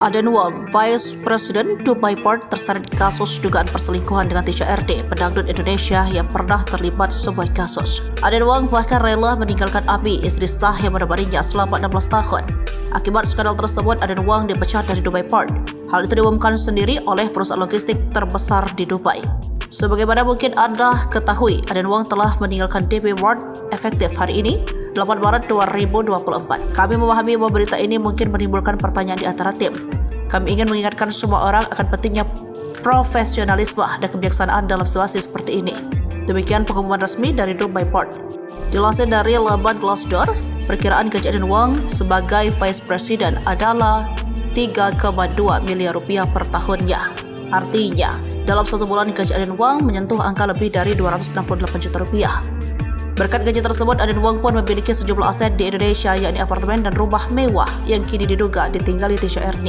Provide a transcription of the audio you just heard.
Aden Wong, Vice President Dubai Port terseret kasus dugaan perselingkuhan dengan Tisha RD, pedangdut Indonesia yang pernah terlibat sebuah kasus. Aden Wong bahkan rela meninggalkan Abi, istri sah yang menemaninya selama 16 tahun. Akibat skandal tersebut, Aden Wong dipecat dari Dubai Port. Hal itu diumumkan sendiri oleh perusahaan logistik terbesar di Dubai. Sebagaimana mungkin Anda ketahui, Aden Wong telah meninggalkan DP World efektif hari ini, 8 Maret 2024. Kami memahami bahwa berita ini mungkin menimbulkan pertanyaan di antara tim. Kami ingin mengingatkan semua orang akan pentingnya profesionalisme dan kebijaksanaan dalam situasi seperti ini. Demikian pengumuman resmi dari Dubai Port. Dilansir dari laman Glassdoor, perkiraan gaji Aden Wong sebagai Vice President adalah 3,2 miliar rupiah per tahunnya. Artinya, dalam satu bulan gaji Aden Wong menyentuh angka lebih dari 268 juta rupiah. Berkat gaji tersebut, Aden Wong pun memiliki sejumlah aset di Indonesia, yakni apartemen dan rumah mewah yang kini diduga ditinggali Tisha RD.